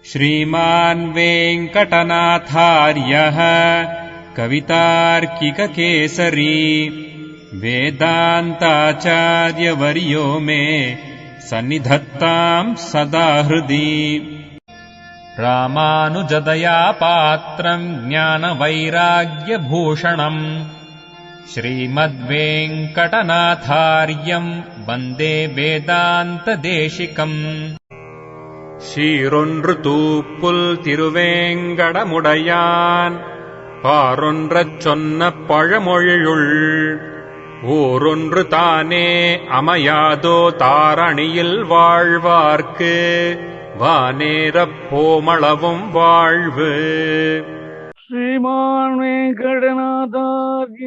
श्रीमान् वेङ्कटनाथार्यः कवितार्किककेसरी वेदान्ताचार्यवर्यो मे सन्निधत्ताम् सदा हृदि। रामानुजदया पात्रम् ज्ञानवैराग्यभूषणम् श्रीमद्वेङ्कटनाथार्यम् वन्दे वेदान्तदेशिकम्। ஷீரொன்று தூப்புல் திருவேங்கடமுடையான் பாரொன்றச் சொன்ன பழமொழியுள் ஊரொன்று தானே அமையாதோ தாரணியில் வாழ்வார்க்கு வானேரப் போமளவும் வாழ்வு. श्रीमान वेंकटनाथार्य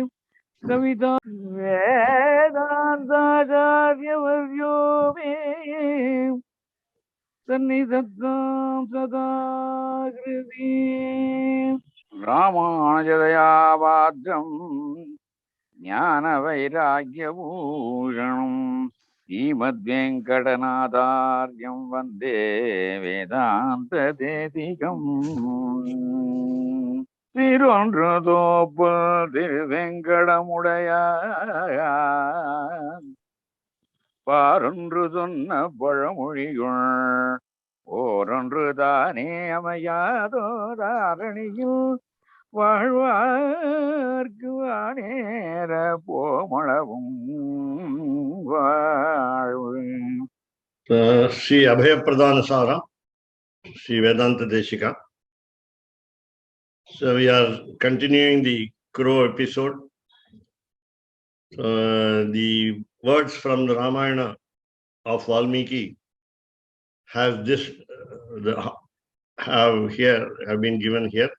कविता वेदांताचार्यवर्यो मे सन्निधत्तां सदा हृदि। रामानुजदया पात्रम् ज्ञानवैराग्यभूषणम् श्रीमद्वेङ्कटनाथार्यं वन्दे वेदान्तदेशिकम्। திருவொன்று தோப்புல் திருவேங்கடமுடையான் பாரொன்று சொன்ன பழமொழியுள் ஓரொன்று தானே அமையாதோ தாரணியில் வாழ்வார்க்கு வானேர போமளவும் வாழ்வு. Sri Abhayapradana Sara, Sri Vedanta Deshika. So we are continuing the crow episode. The words from the Ramayana of Valmiki have been given here.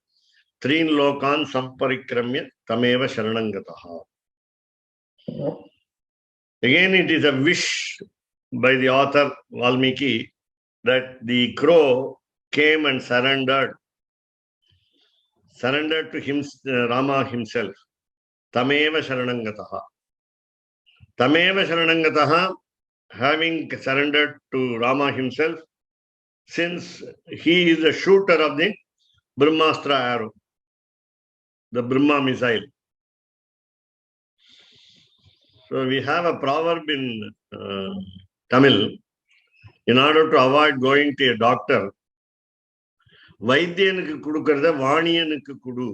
Trin lokan samparikramya tameva sharanangataha. Again, it is a wish by the author Valmiki that the crow came and surrendered to him, Rama himself. Tameva sharanangataha. Tameva sharanangataha, having surrendered to Rama himself, since he is the shooter of the Brahmastra arrow, the Brahma missile. So we have a proverb in Tamil, in order to avoid going to a doctor, வைத்தியனுக்கு கொடுக்கறத வாணியனுக்கு கொடு.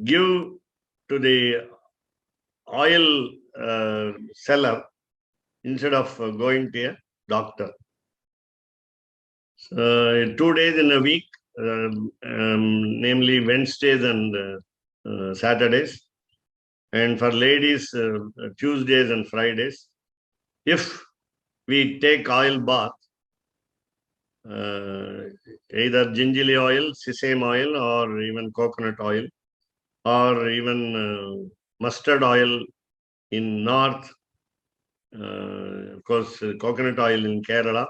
Give to the oil seller instead of going to a doctor. 2 days in a week, namely Wednesdays and Saturdays, and for ladies Tuesdays and Fridays. If we take oil bath, either gingerly oil, sesame oil, or even coconut oil, or even mustard oil in north, of course coconut oil in Kerala,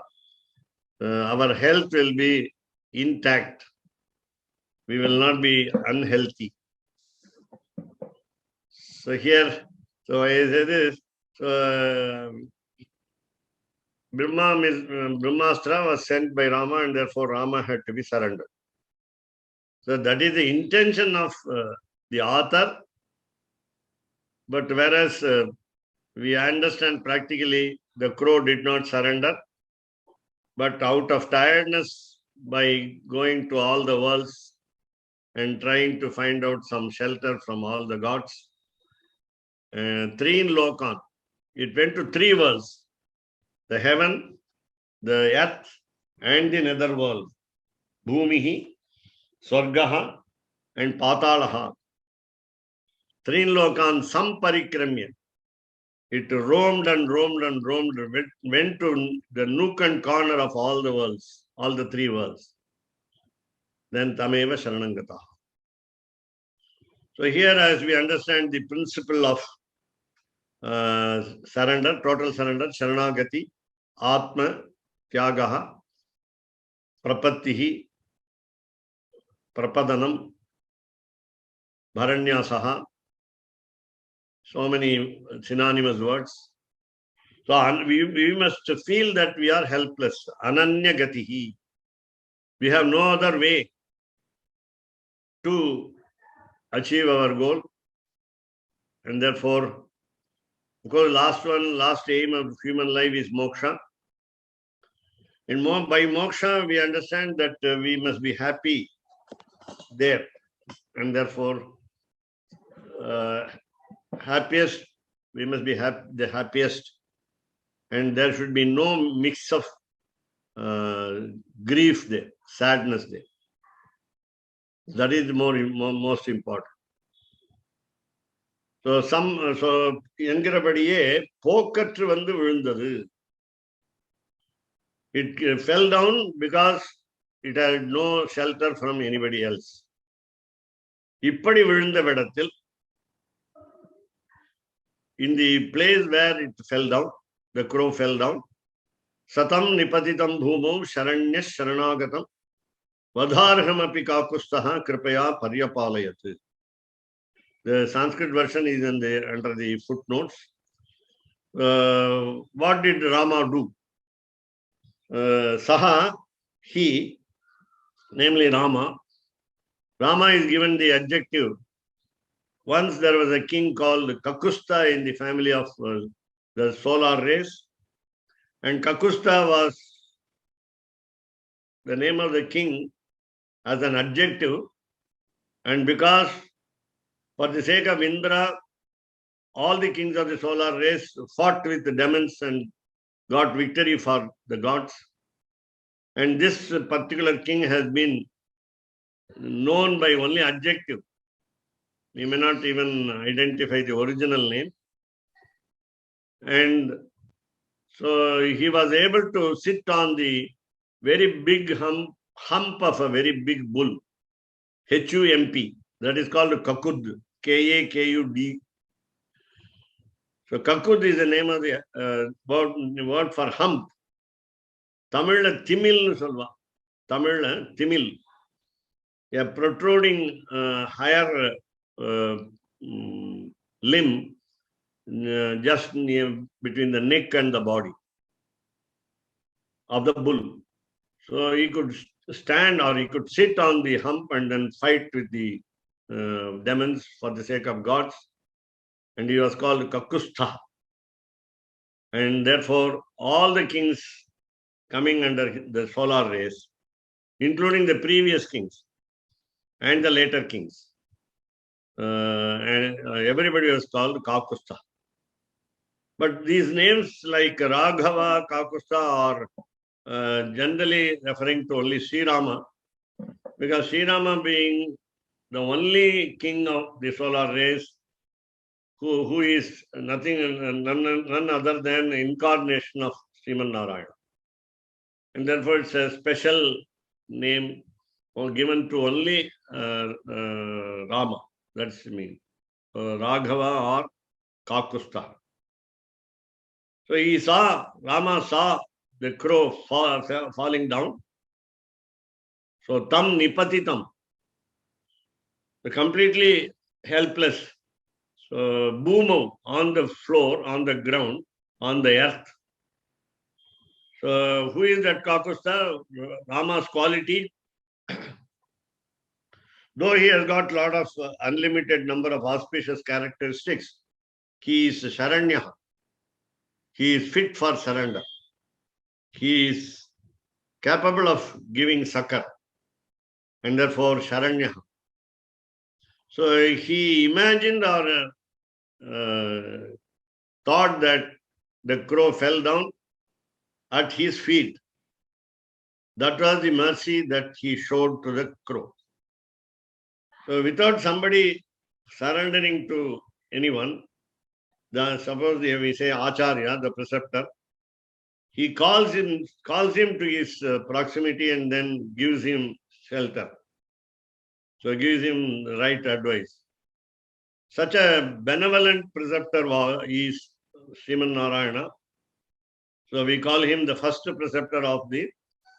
our health will be intact. We will not be unhealthy. So here, so I say this, so Brahmastra was sent by Rama, and therefore Rama had to be surrendered. So that is the intention of the author. But whereas we understand practically the crow did not surrender, but out of tiredness, by going to all the worlds and trying to find out some shelter from all the gods, Trin Lokan, it went to 3 worlds: the heaven, the earth, and the nether world. Bhumihi, Swargaha, and Patalaha. Trin Lokan samparikramya. It roamed and roamed and roamed, went to the nook and corner of all the worlds, all the 3 worlds. Then Tameva Sharanangataha. So here, as we understand the principle of surrender, total surrender, Sharanagati, Atma, Tyagaha, Prapattihi, Prapadanam, Bharanyasaha, so many synonymous words. So we must feel that we are helpless. Ananya Gatihi. We have no other way to achieve our goal. And therefore, because last aim of human life is moksha. And by moksha, we understand that we must be happy there. And therefore, happiest, we must be the happiest. And there should be no mix of grief there, sadness there. That is most important. So என்கிறபடியே போக்கற்று வந்து விழுந்தது. It fell down because it had no shelter from anybody else. இப்படி விழுந்த இடத்தில், in the place where it fell down, the crow fell down, satam nipatitam bhumau sharanya sharanagatam vadharham api kakustaha kripaya paryapalayat. The Sanskrit version is under the footnotes. What did Rama do? Saha, he, namely Rama. Rama is given the adjective. Once there was a king called Kakusta in the family of the solar race. And Kakusta was the name of the king as an adjective. And because for the sake of Indra, all the kings of the solar race fought with the demons and got victory for the gods. And this particular king has been known by only adjective. We may not even identify the original name. And so he was able to sit on the very big hump of a very big bull, HUMP. That is called Kakud, Kakud. So Kakud is the name of the word for hump. Tamil Timil solva. Tamil Timil. A protruding higher limb just near between the neck and the body of the bull. So he could stand or he could sit on the hump and then fight with the demons for the sake of gods. And he was called Kakustha. And therefore, all the kings coming under the solar race, including the previous kings and the later kings, and everybody was called Kakusta. But these names like Raghava, Kakusta are generally referring to only Sri Rama, because Sri Rama being the only king of the solar race who is none other than the incarnation of Sriman Narayana. And therefore it's a special name given to only Rama. That's the meaning. Raghava or Kakusta. So Rama saw the crow falling down. So tam nipatitam, completely helpless. So boomo, on the floor, on the ground, on the earth. So who is that Kakusta? Rama's quality. Though he has got a lot of unlimited number of auspicious characteristics, he is Sharanya. He is fit for surrender. He is capable of giving succor. And therefore Sharanya. So he imagined or thought that the crow fell down at his feet. That was the mercy that he showed to the crow. So without somebody surrendering to anyone, suppose we say Acharya, the preceptor, he calls him to his proximity and then gives him shelter. So gives him the right advice. Such a benevolent preceptor is Sriman Narayana. So we call him the first preceptor of the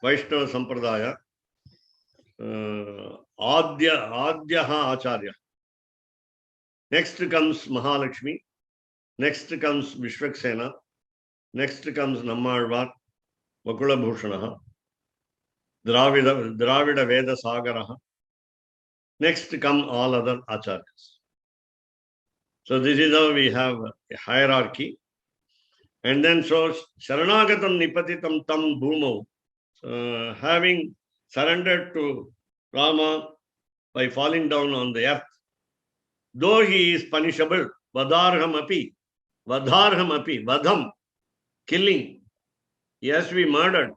Vaishnava Sampradaya. Adyaha Acharya. Next comes Mahalakshmi. Next comes Vishwaksena. Next comes Nammalvar, Vakula Bhushanaha. Dravida Veda Sagaraha. Next come all other acharyas. So this is how we have a hierarchy. And then so Sharanagatam Nipatitam Tam Bhumo, having surrendered to Rama by falling down on the earth, though he is punishable, Vadharham api, Vadham, killing, he has to be murdered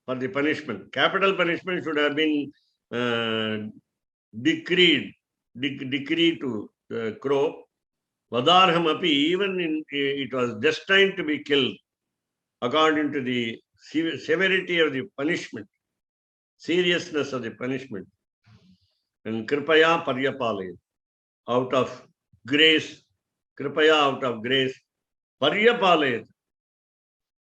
for the punishment. Capital punishment should have been decreed to the crow. Vadharham api, even it was destined to be killed according to the severity of the punishment, seriousness of the punishment. And Kripaya Paryapale, out of grace, Kripaya out of grace, Paryapale,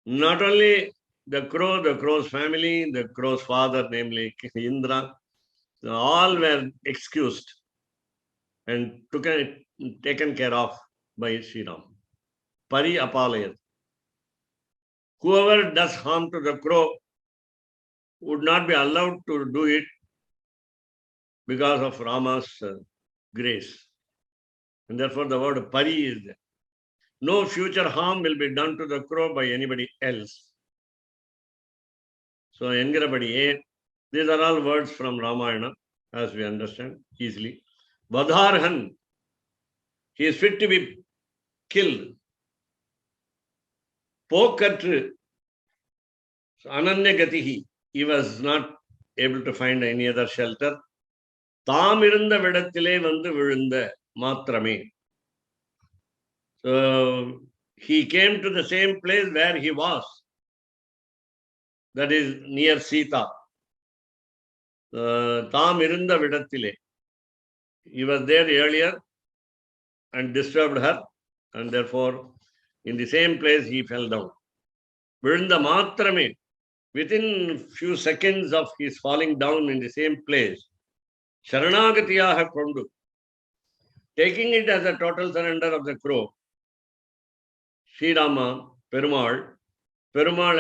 not only the crow's family, the crow's father, namely Indra, all were excused and taken care of by Sri Ram. Pari Apalayat. Whoever does harm to the crow would not be allowed to do it because of Rama's grace. And therefore the word Pari is there. No future harm will be done to the crow by anybody else. So Engarabadi 8, these are all words from Ramayana, as we understand easily. Vadharhan, he is fit to be killed. Pokatru, Ananya Gatihi, he was not able to find any other shelter. Tamirunda Vedathile Vandu Virunda Matrame. So he came to the same place where he was, that is near Sita. Tamirunda Vedathile. He was there earlier and disturbed her, and therefore in the same place he fell down. Virunda Matrame, within few seconds of his falling down in the same place, Sharanagatiyaha Kondu, taking it as a total surrender of the crow, Sri Rama, Perumal,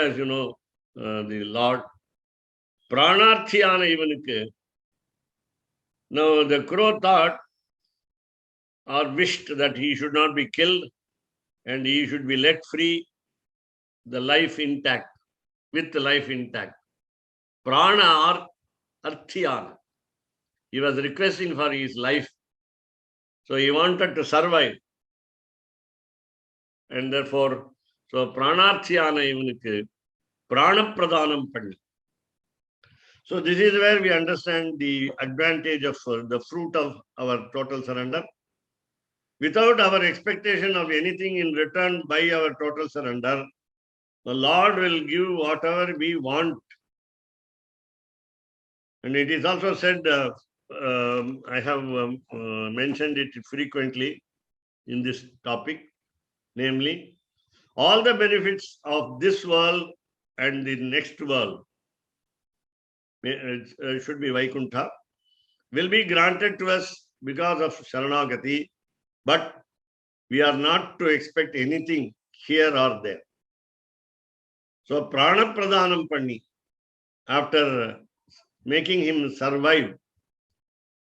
as you know, the Lord, Pranarthiyana Ivanuku. Now the crow thought or wished that he should not be killed and he should be let free, the life intact, with the life intact. Prana Arthiyana. He was requesting for his life. So he wanted to survive. And therefore, so Pranarthiyana Ivanuku, Prana Pradhanam Panni. So this is where we understand the advantage of the fruit of our total surrender. Without our expectation of anything in return by our total surrender, the Lord will give whatever we want. And it is also said, I have mentioned it frequently in this topic, namely, all the benefits of this world and the next world, should be Vaikuntha, will be granted to us because of Sharanagati, but we are not to expect anything here or there. So Prana Pradhanam Panni, after making him survive,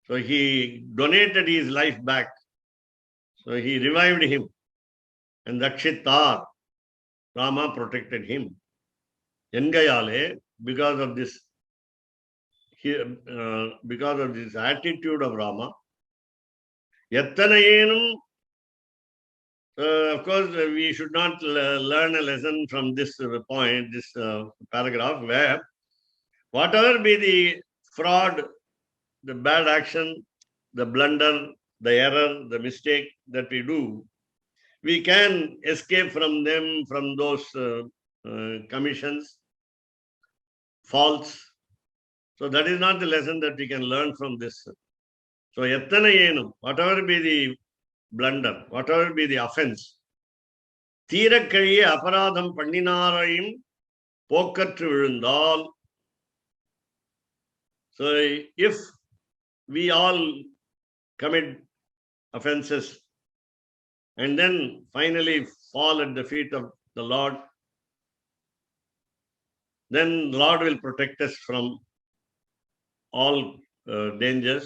so he donated his life back. So he revived him. And Dakshitar, Rama protected him. Engayale, because of this attitude of Rama, Yattanayenam, of course, we should not learn a lesson from this point, this paragraph, where whatever be the fraud, the bad action, the blunder, the error, the mistake that we do, we can escape from them, from those commissions, faults. So that is not the lesson that we can learn from this. So Yattanayenam, whatever be the blunder, whatever be the offense, Theerakaliye aparadham panninarayim pokatru virundal. So if we all commit offenses and then finally fall at the feet of the Lord, then the Lord will protect us from all dangers.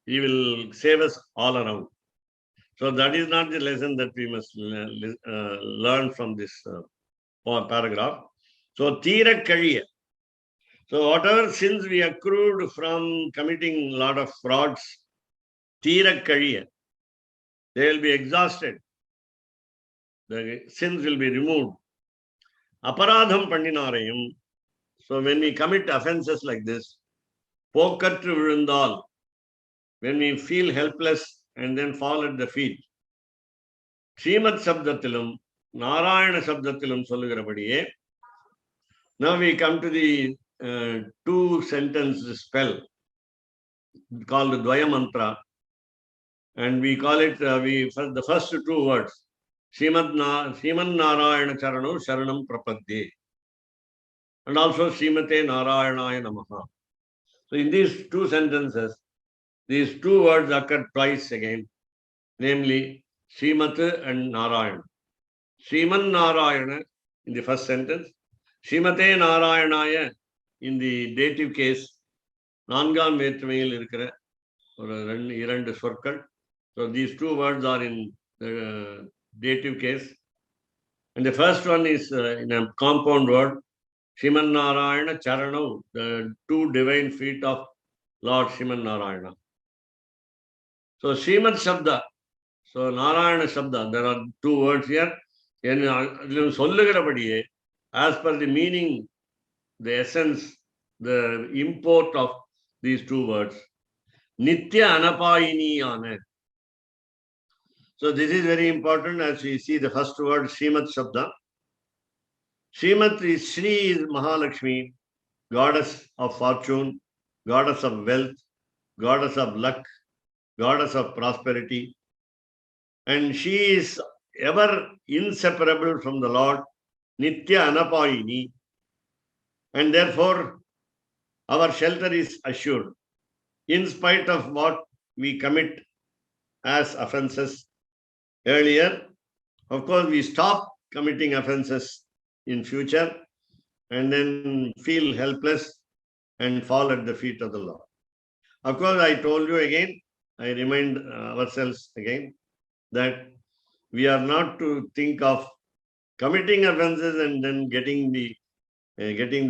He will save us all around. So that is not the lesson that we must learn from this paragraph. So Tira Kariya. So whatever sins we accrued from committing a lot of frauds, Tira Kariya, they will be exhausted. The sins will be removed. Aparadham Pandinarayam. So when we commit offenses like this, Pokatru Virundal, when we feel helpless and then fall at the feet, Srimad Sabdatilum, Narayana Sabdatilum Solugarabadiye. Now we come to the two-sentence spell called Dvaya Mantra, and we call it, the first two words, Srimad Narayana Charano Sharanam Prapadye, and also Srimate Narayanaya Namaha. So in these two sentences, these two words occur twice again, namely Srimat and Narayana. Sriman Narayana in the first sentence, Srimate Narayanaya in the dative case, நான்காம் வேற்றுமையில் இருக்கிற ஒரு இரண்டு சொற்கள். So these two words are in the dative case. And the first one is in a compound word, Sriman Narayana Charanav, the two divine feet of Lord Sriman Narayana. So Srimad Shabda, so Narayana Shabda, there are two words here. சொல்லுகிறபடியே, as per the meaning, the essence, the import of these two words, Nitya Anapayiniyana. So this is very important as we see the first word, Srimad Shabda. Srimad is Shri is Mahalakshmi, goddess of fortune, goddess of wealth, goddess of luck, goddess of prosperity. And she is ever inseparable from the Lord, Nitya Anapayini. And therefore, our shelter is assured. In spite of what we commit as offenses earlier, of course, we stop committing offenses in future and then feel helpless and fall at the feet of the Lord. Of course, I told you again, I remind ourselves again, that we are not to think of committing offenses and then getting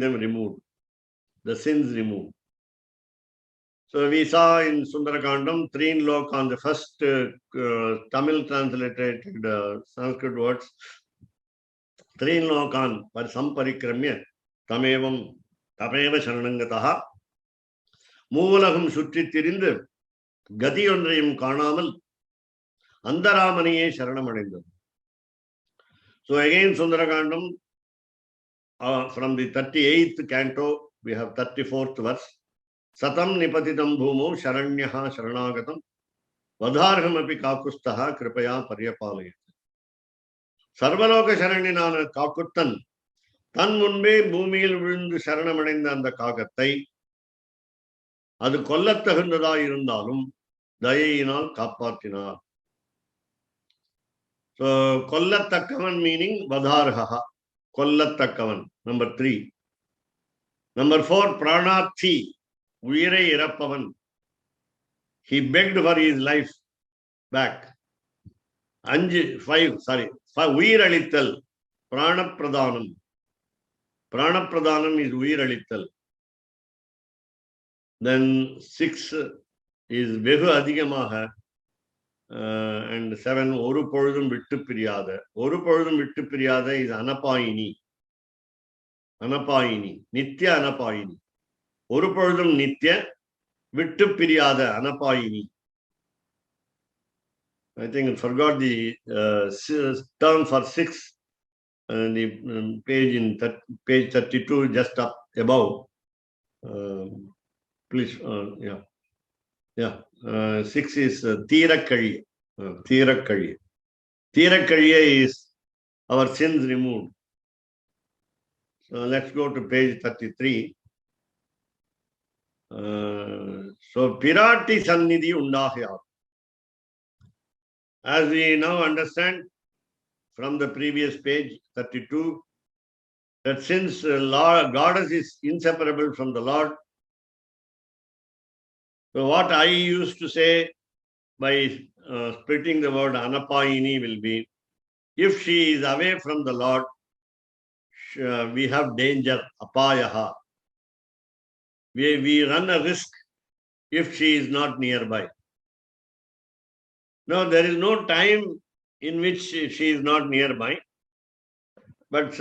them removed, the sins removed. So we saw in Sundarakandam, Trin Lok on the first Tamil translated Sanskrit words, Trin Lokan Samparikramya Tamevam Tapeva Sharanangataha Moolaham Sutri Tirindu Gati Ondrayam Karnamal Andaramaniye Sharanamarindu. So again, Sundarakandam, from the 38th canto, we have 34th verse. Satam Nipatitam Bhumo Sharanyaha Sharanagatam Vadharham api Kakustaha Kripaya Paryapalayat. Sarvaloka Sharanyanana Kakuttan Tan Munbe Bhumil Vindu Sharanamarinda and the Kagatai Adu Kollattahundada Irundalum Dayinal Kapatina. So Kollattakavan meaning Vadharhaha. Kollattakavan, number 3. Number 4, Pranathi, Uyirai Irappavan. He begged for his life back. 5, Uyiralittal, Pranapradhanam. Pranapradhanam is Uyiralittal. Then 6 is Vehu Adhigamaha. And 7, Oru Poludum Vittu Piriyada. Oru Poludum Vittu Piriyada is Anapayini. Anapayini. Nitya Anapayini. Oru Poludum Nitya Vittu Piriyada Anapayini. I think I forgot the term for 6. The page in page 32, just up above. Please, yeah. Yeah, 6 is Tirakariya. Tirakariya. Tirakariya is our sins removed. So let's go to page 33. So Pirati Sannidhi Undahya. As we now understand from the previous page 32, that since Goddess is inseparable from the Lord, So what I used to say by splitting the word anapayini will be, if she is away from the Lord, we have danger, apayaha. We run a risk if she is not nearby. Now, there is no time in which she is not nearby, but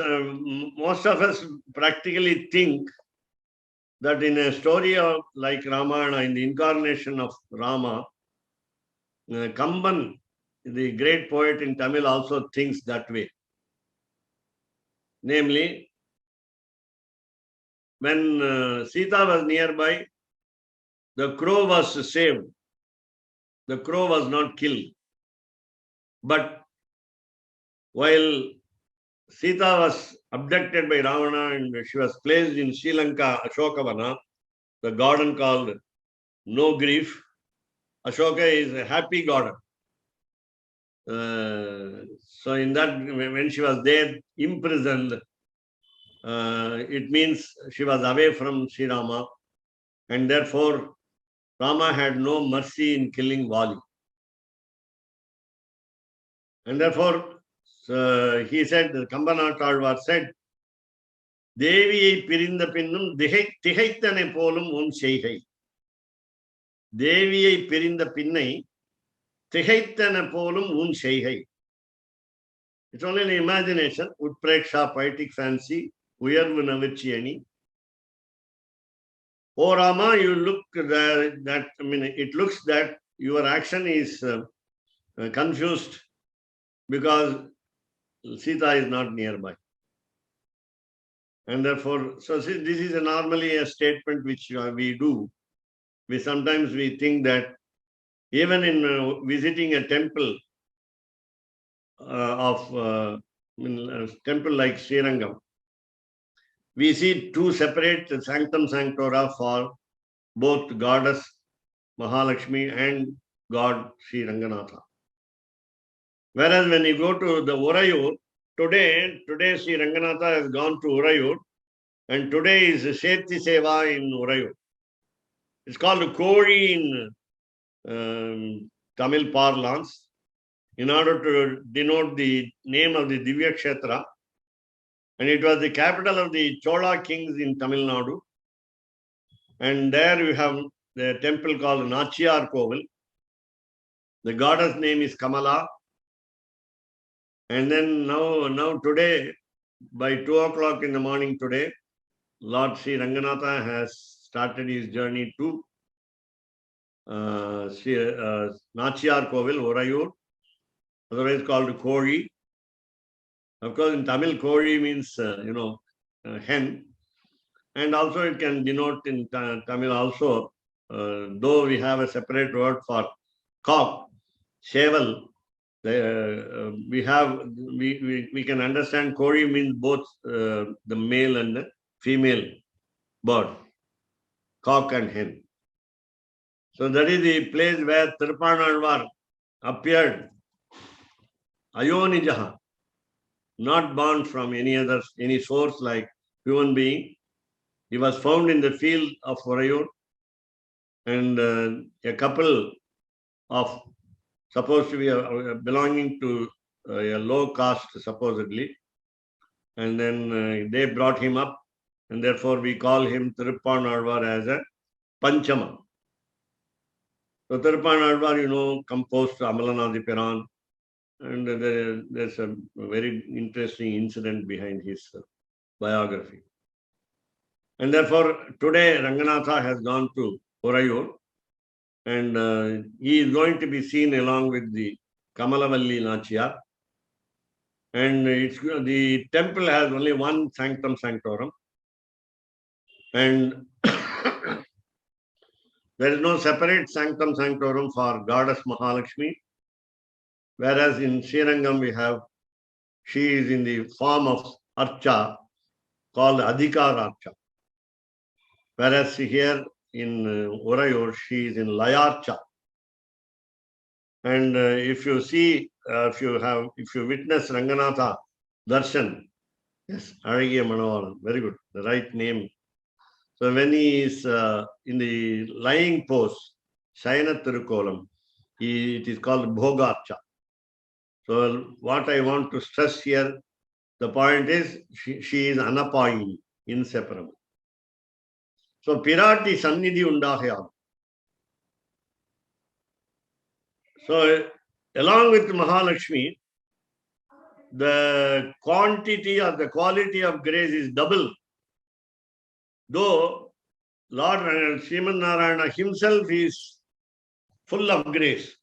most of us practically think that in a story of like Ramayana, in the incarnation of Rama, Kamban, the great poet in Tamil, also thinks that way. Namely, when Sita was nearby, the crow was saved. The crow was not killed. But while Sita was abducted by Ravana and she was placed in Sri Lanka, Ashokavana, the garden called No Grief. Ashoka is a happy garden. So in that, when she was there imprisoned, it means she was away from Sri Rama, and therefore Rama had no mercy in killing Vali. And therefore, he said, Kambanattalvar said, Deviyai pirinda pinnum திகைத்தனை போலும் உன் செய்கை. தேவியை பிரிந்த பின்னை திகைத்தன போலும் உன் செய்கை. It's only an imagination, Utpreksha, poetic fancy, Uyarvu Navichyani. Oh Rama, you look that, I mean, it looks that your action is confused because Sita is not nearby. And therefore, so this is normally a statement which we do. Sometimes we think that even in visiting a temple temple like Srirangam, we see two separate sanctum sanctora for both goddess Mahalakshmi and God Sri Ranganatha. Whereas when you go to the Urayur, today Sri Ranganatha has gone to Urayur, and today is Shetthi Seva in Urayur. It's called Kori in Tamil parlance, in order to denote the name of the Divya Kshetra. And it was the capital of the Chola kings in Tamil Nadu. And there you have the temple called Nachiyar Kovil. The goddess name is Kamala. And then now today, by 2 o'clock in the morning today, Lord Sri Ranganatha has started his journey to Nachiyar Kovil, Urayur, otherwise called Kori. Of course, in Tamil, Kori means, hen. And also it can denote in Tamil also, though we have a separate word for cock, sheval, we can understand Kori means both the male and the female bird, cock and hen. So that is the place where Tirupannalvar appeared, Ayonijaha, not born from any source like human being. He was found in the field of Urayur, and a couple of supposed to be belonging to a low caste, supposedly, and then they brought him up, and therefore we call him Tirupannalvar as a Panchama. So Tirupannalvar, composed Amalanadipiran, and there's a very interesting incident behind his biography. And therefore, today Ranganatha has gone to Urayur, and he is going to be seen along with the Kamalavalli Nachiyar. And the temple has only one sanctum sanctorum, and there is no separate sanctum sanctorum for goddess Mahalakshmi. Whereas in Srirangam she is in the form of Archa called Adhikar Archa. Whereas here in Urayur, she is in Layarcha. And if you see, if you witness Ranganatha Darshan, yes, Aragiya Manovalan, very good, the right name. So when he is in the lying pose, Sayana Tirukolam. It is called Bhogarcha. So what I want to stress here, the point is she is Anapayini, inseparable. So Pirati Sannidhi Undahayam. So along with Mahalakshmi, the quantity or the quality of grace is double. Though Lord Sriman Narayana himself is full of grace.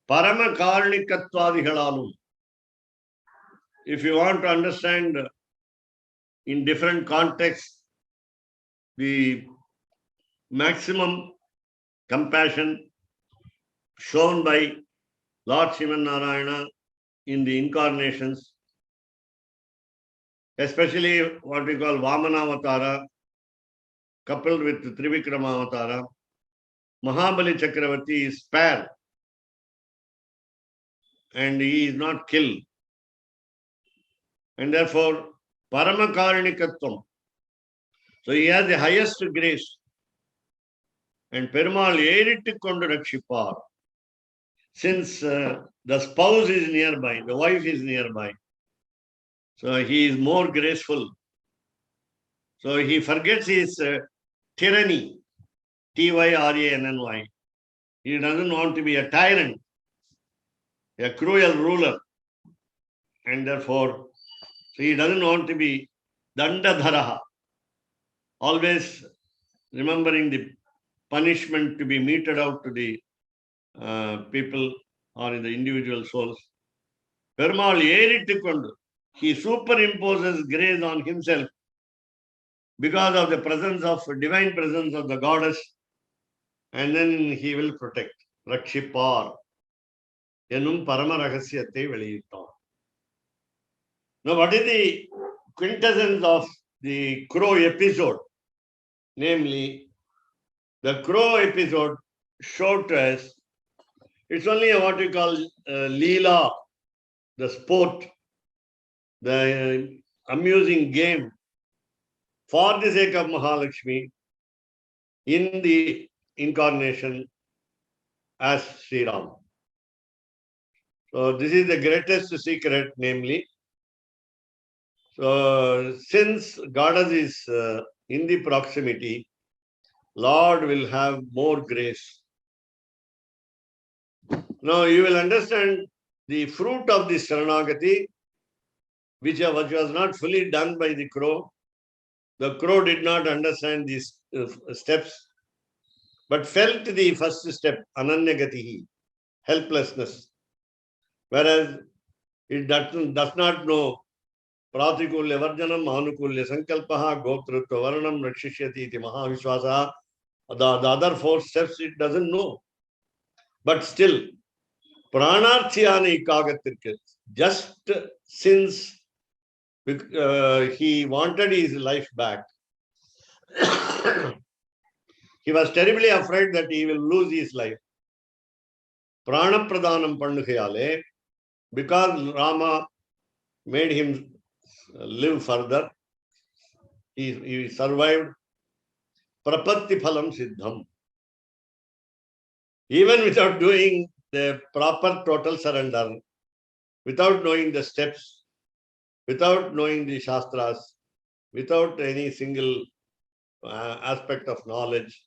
Parama Karnikatvadihalalum. If you want to understand in different contexts the maximum compassion shown by Lord Sriman Narayana in the incarnations, especially what we call Vamana coupled with Trivikrama Avatara, Mahabali Chakravarti is spared and he is not killed. And therefore, Paramakarnikatvam. So he has the highest grace. And Perumal Erittikondu Rakshipar. Since the spouse is nearby, the wife is nearby, so he is more graceful. So he forgets his tyranny, Tyranny. He doesn't want to be a tyrant, a cruel ruler. And therefore, so he doesn't want to be Dandadharaha, always remembering the punishment to be meted out to the people or in the individual souls. Perumal Erittikondu, he superimposes grace on himself because of the presence of divine presence of the goddess, and then he will protect. Rakshipar. Enum Parama Rahasyathai veliyittan. Now, what is the quintessence of the crow episode? Namely, the crow episode showed to us, it's only what we call Leela, the sport, the amusing game for the sake of Mahalakshmi in the incarnation as Sri Ram. So this is the greatest secret, namely. So since Goddess is in the proximity, Lord will have more grace. Now you will understand the fruit of this Sharanagati, which was not fully done by the crow. The crow did not understand these steps, but felt the first step, Ananyagatihi, helplessness. Whereas it does not know Pratikulya Varjanam, Anukulya Sankalpaha, Goptrutva Varanam, Rakshishyati iti Mahavishwasa. The other 4 steps it doesn't know. But still, Pranarthiyana Ikagatirke, just since he wanted his life back, he was terribly afraid that he will lose his life. Prana Pradhanam Pandukayale, because Rama made him live further, he survived. Prapatti Phalam Siddham. Even without doing the proper total surrender, without knowing the steps, without knowing the Shastras, without any single aspect of knowledge,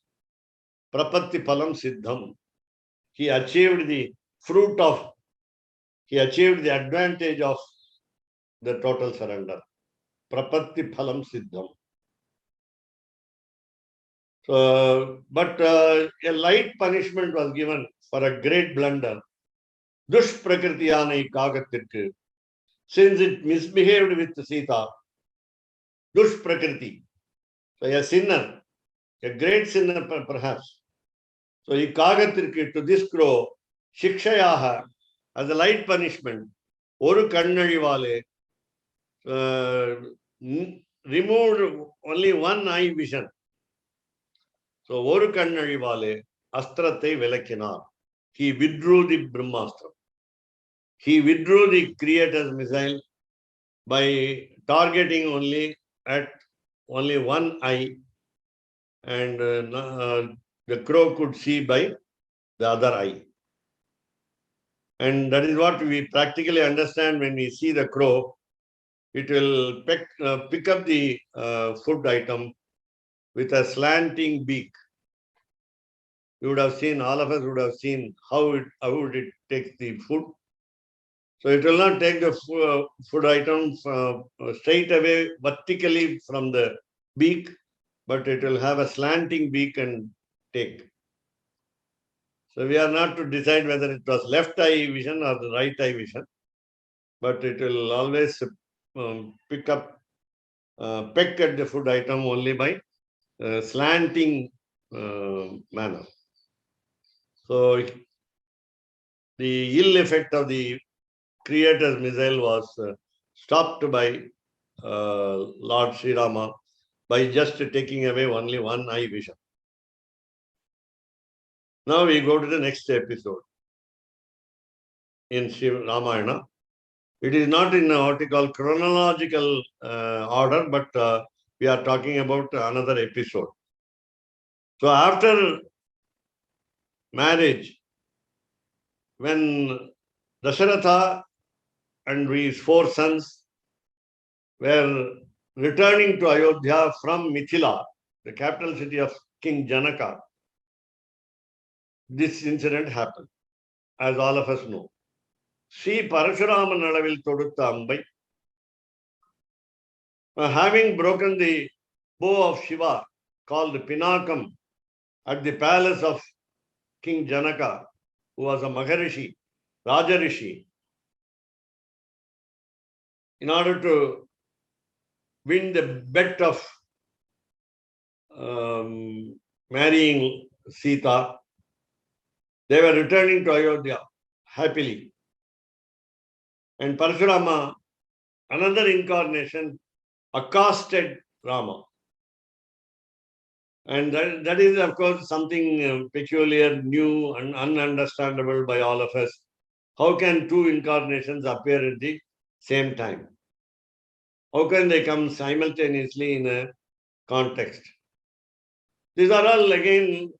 Prapatti Phalam Siddham. He achieved the fruit of, he achieved the advantage of the total surrender. Prapatti Phalam Siddham. So, but a light punishment was given for a great blunder. Dushprakritiyana Ikagatirku. Since it misbehaved with Sita, Dushprakriti. So a sinner, a great sinner perhaps. So Ikagatirku, to this crow, Shikshayaha, as a light punishment, Oru Kannalivale, removed only one eye vision. So Oru Kannalivale, Astrate Velakinar. He withdrew the Brahmastra. He withdrew the Creator's missile by targeting only at only one eye and the crow could see by the other eye. And that is what we practically understand when we see the crow. It will pick up the food item with a slanting beak. You would have seen, all of us would have seen how would it take the food. So it will not take the food items straight away vertically from the beak, but it will have a slanting beak and take. So we are not to decide whether it was left eye vision or the right eye vision, but it will always peck at the food item only by slanting manner. So the ill effect of the Creator's missile was stopped by Lord Sri Rama by just taking away only one eye vision. Now we go to the next episode in Sri Ramayana. It is not in what we call chronological order, but we are talking about another episode. So after marriage, when Dasharatha and his 4 sons were returning to Ayodhya from Mithila, the capital city of King Janaka, this incident happened, as all of us know. Sri Parashurama Nadavil Todutta Ambai, having broken the bow of Shiva called the Pinakam at the palace of King Janaka, who was a Maharishi, Rajarishi, in order to win the bet of marrying Sita, they were returning to Ayodhya happily. And Parashurama, another incarnation, accosted Rama. And that is, of course, something peculiar, new, and ununderstandable by all of us. How can 2 incarnations appear at the same time? How can they come simultaneously in a context? These are all, again,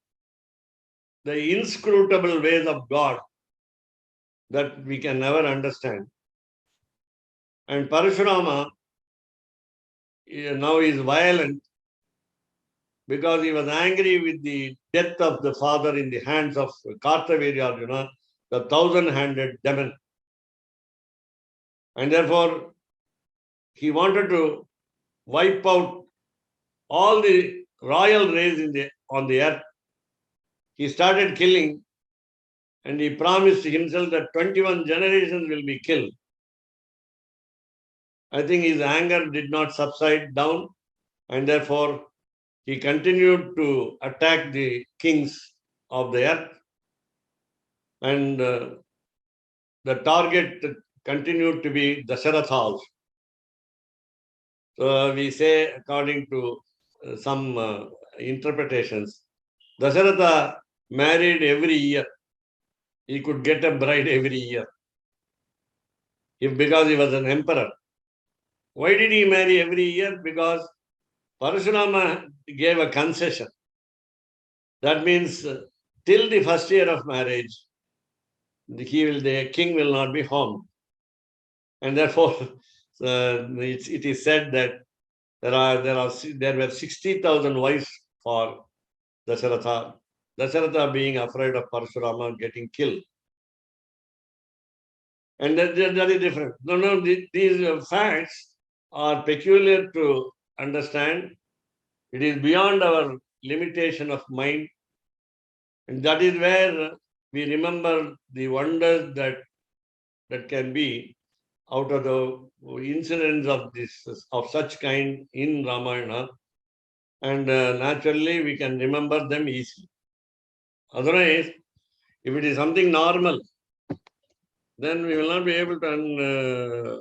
the inscrutable ways of God that we can never understand. And Parashurama now is violent because he was angry with the death of the father in the hands of Kartavirya Arjuna, the 1,000-handed demon. And therefore, he wanted to wipe out all the royal race on the earth. He started killing, and he promised himself that 21 generations will be killed. I think his anger did not subside down, and therefore he continued to attack the kings of the earth, and the target continued to be Dasharatha also. So we say, according to some interpretations, Dasharatha married every year. He could get a bride every year because he was an emperor. Why did he marry every year? Because Parashurama gave a concession. That means till the first year of marriage, the king will not be home. And therefore, it is said that there were 60,000 wives for Dasharatha. Dasharatha being afraid of Parashurama getting killed. And that is different. No, these facts are peculiar to understand. It is beyond our limitation of mind. And that is where we remember the wonders that can be out of the incidents of such kind in Ramayana. And naturally, we can remember them easily. Otherwise, if it is something normal, then we will not be able to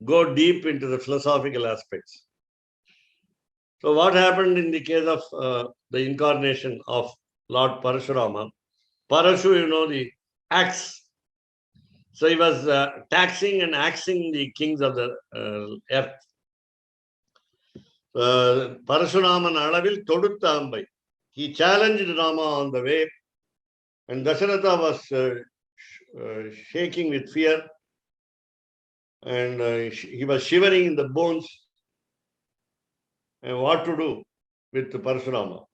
go deep into the philosophical aspects. So what happened in the case of the incarnation of Lord Parashurama? Parashu, the axe. So he was taxing and axing the kings of the earth. Parashuraman alavil todutta ambai. he challenged Rama on the way, and Dasharatha was shaking with fear, and he was shivering in the bones. And what to do with Parashurama?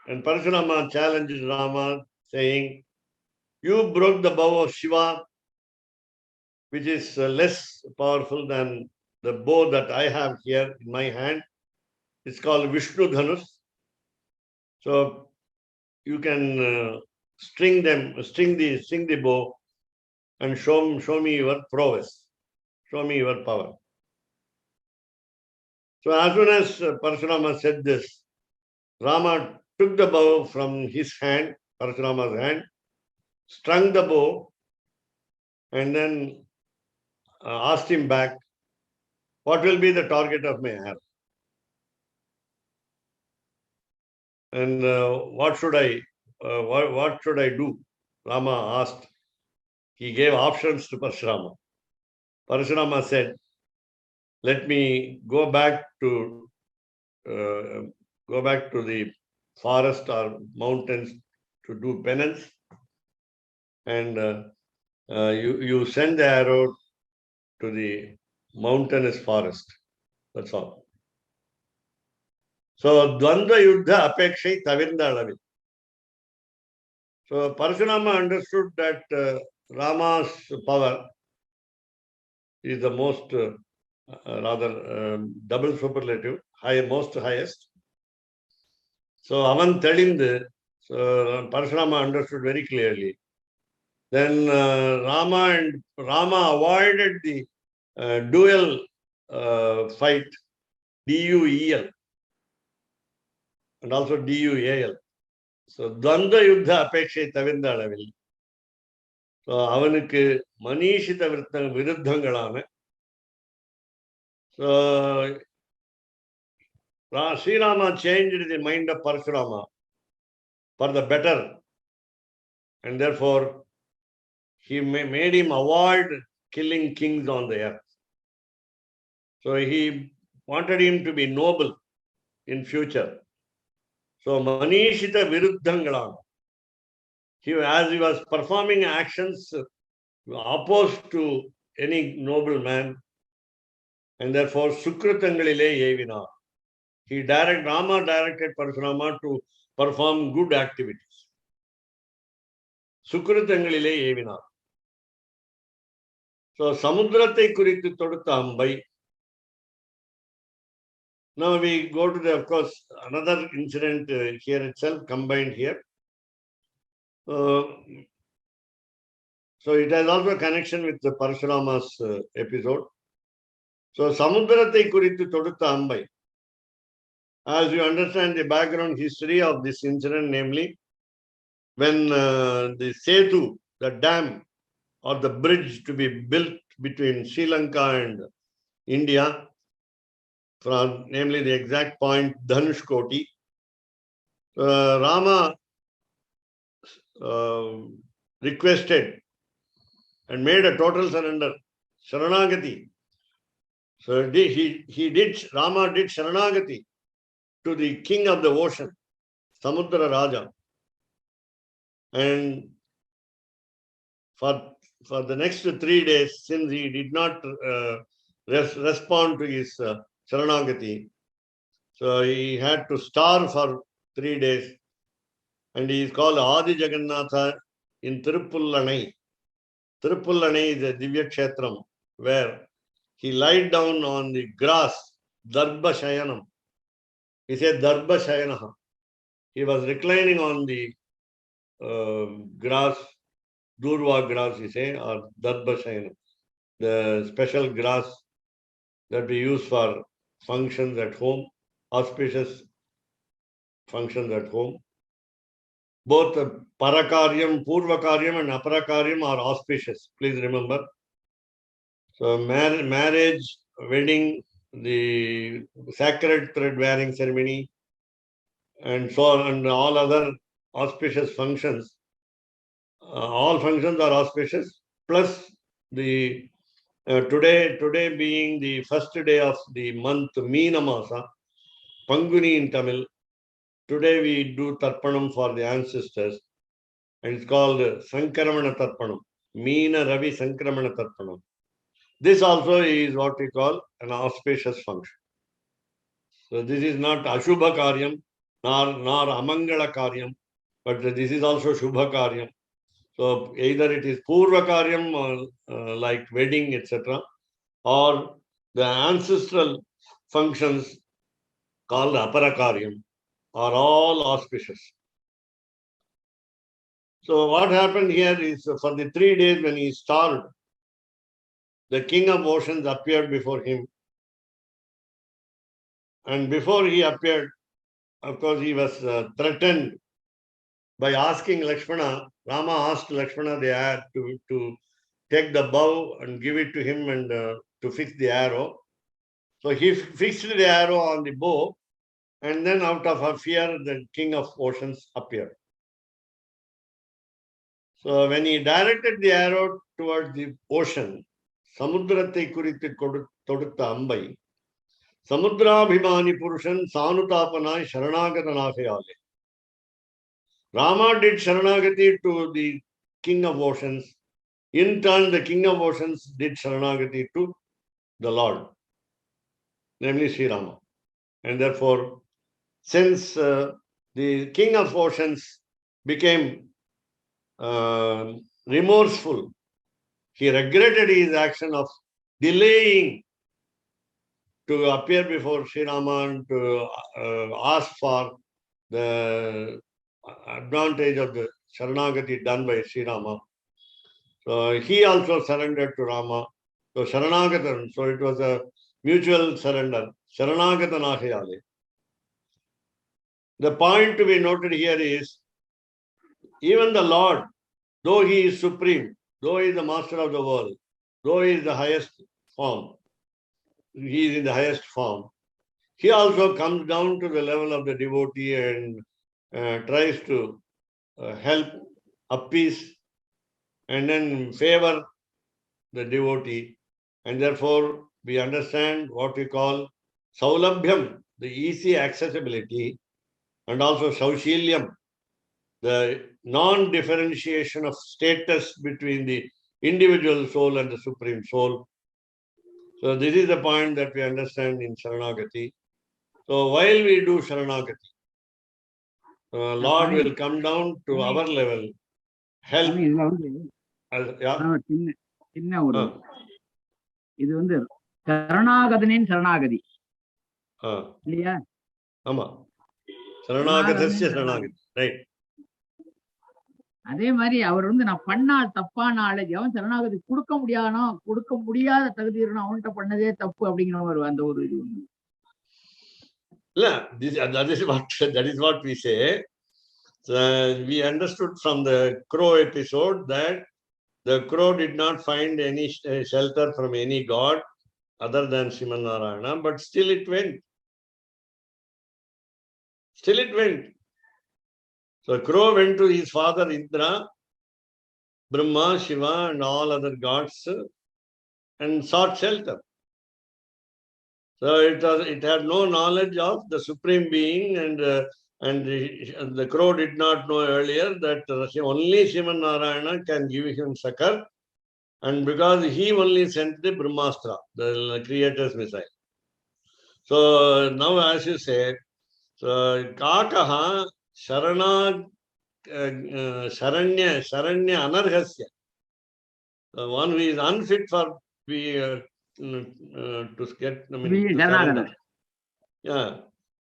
And Parashurama challenged Rama, saying, "You broke the bow of Shiva, which is less powerful than the bow that I have here in my hand. It's called Vishnu Dhanus. So you can string the bow and show me your prowess, show me your power." So as soon as Parashurama said this, Rama took the bow from his hand, Parashurama's hand, strung the bow, and then asked him back, "What will be the target of my arrow? And what should I do?" Rama asked. He gave options to Parashurama. Parashurama said, "Let me go back to the forest or mountains to do penance, and you send the arrow to the mountainous forest. That's all." So Dvandva Yuddha Apekshai Tavirnda Alavil. So Parashurama understood that Rama's power is the most double superlative, most highest. So Avan Telindu, so Parashurama understood very clearly. Then Rama avoided the dual fight, DUEL, and also DUAL. So Dvandva Yuddha Apekshay Tavirnda Alavil. So Avanukku Manishita Viruddhangalana. So Sri Rama changed the mind of Parashurama for the better, and therefore he made him avoid killing kings on the earth. So he wanted him to be noble in future. So Manishita Viruddhangalana. As he was performing actions opposed to any noble man, and therefore Sukrutangalile Yevina. Rama directed Parashurama to perform good activities. Sukrutangalile Yevina. So Samudrate Kuritu Todutta Ambai. Now we go to of course, another incident here itself, combined here. So it has also a connection with the Parashurama's episode. So Samudrate Kuritu Todutta Ambai. As you understand the background history of this incident, namely, when the Setu, the dam or the bridge to be built between Sri Lanka and India, from namely the exact point Dhanushkoti, Rama requested and made a total surrender, Sharanagati. So Rama did Sharanagati to the king of the ocean, Samudra Raja. And for the next 3 days, since he did not respond to his Sharanagati, so he had to starve for 3 days. And he is called Adi Jagannatha in Tirupullanai. Tirupullanai is a Divya Kshetram where he lied down on the grass, Darbha Shayanam. He said Darbha Shayanaha. He was reclining on the grass, Durva grass, he say, or Darbha Shayanam, the special grass that we use for functions at home, auspicious functions at home. Both Parakaryam, Purvakaryam and Aparakaryam are auspicious, please remember. So marriage, wedding, the sacred thread wearing ceremony, and so on, and all other auspicious functions. All functions are auspicious, plus the today being the first day of the month Meena Masa, Panguni in Tamil. today we do Tarpanam for the ancestors, and it's called Sankramana Tarpanam, Meena Ravi Sankramana Tarpanam. This also is what we call an auspicious function. So this is not Ashubha Karyam, nor Amangala Karyam, but this is also Shubha Karyam. So either it is Purva Karyam or like wedding, etc., or the ancestral functions called Apara Karyam are all auspicious. So what happened here is for the 3 days when he starved, the king of oceans appeared before him. And before he appeared, of course, he was threatened by asking Lakshmana. Rama asked Lakshmana to take the bow and give it to him and to fix the arrow. So he fixed the arrow on the bow, and then out of fear, the king of oceans appeared. So when he directed the arrow towards the ocean, Samudratai kuritu todutta ambai, Samudrabhimani Purushan Sanutapanai Sharanagatanakayale. Rama did Sharanagati to the king of oceans. In turn, the king of oceans did Sharanagati to the Lord, namely Sri Rama. And therefore, since the king of oceans became remorseful, he regretted his action of delaying to appear before Sri Rama and to ask for the advantage of the Sharanagati done by Sri Rama. So he also surrendered to Rama. So Sharanagatan, so it was a mutual surrender. Sharanagatanahayale. The point to be noted here is, even the Lord, though he is supreme, though he is the master of the world, though he is the highest form, he is in the highest form, he also comes down to the level of the devotee and tries to help, appease, and then favor the devotee. And therefore, we understand what we call Saulabhyam, the easy accessibility, and also Saushilyam, the non-differentiation of status between the individual soul and the supreme soul. So this is the point that we understand in Sharanagati. So while we do Sharanagati, Lord will come down to our level, help. சின்ன ஒரு இது வந்து சரணாகதனின் சரணாகதி இல்லையா? ஆமா, சரணாகதஸ்ய சரணாகதி, right. அதே மாதிரி அவர் வந்து நான் பண்ணால் தப்பான ஆளை எவன் சரணாகதி கொடுக்க முடியாத தகுதி இருக்கணும், அவன்கிட்ட பண்ணதே தப்பு அப்படிங்கிற ஒரு அந்த ஒரு இது ஒண்ணு இல்ல. That is what we say. We understood from the crow episode that the crow did not find any shelter from any god other than Sriman Narayana, but still it went. Still it went. So crow went to his father Indra, Brahma, Shiva, and all other gods and sought shelter. So it had no knowledge of the Supreme Being, and the crow did not know earlier that only Sriman Narayana can give him succor, and because he only sent the Brahmastra, the creator's missile. So now, as you said, so Kakaha Sharanya Anarhasya, the one who is unfit for to get, to surrender. Yeah,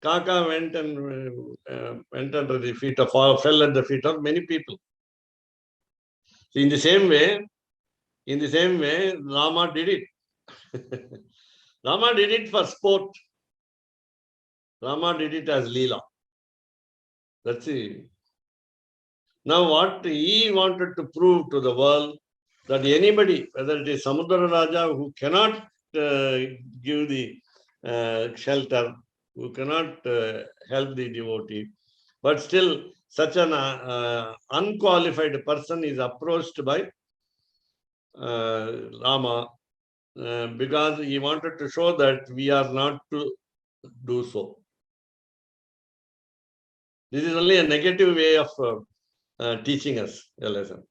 Kaka went under the feet of, fell at the feet of many people. So in the same way, Rama did it. Rama did it for sport. Rama did it as Leela. That's it. Now what he wanted to prove to the world, that anybody, whether it is Samudra Raja who cannot give the shelter, who cannot help the devotee, but still such an unqualified person is approached by Rama because he wanted to show that we are not to do so. This is only a negative way of teaching us a lesson.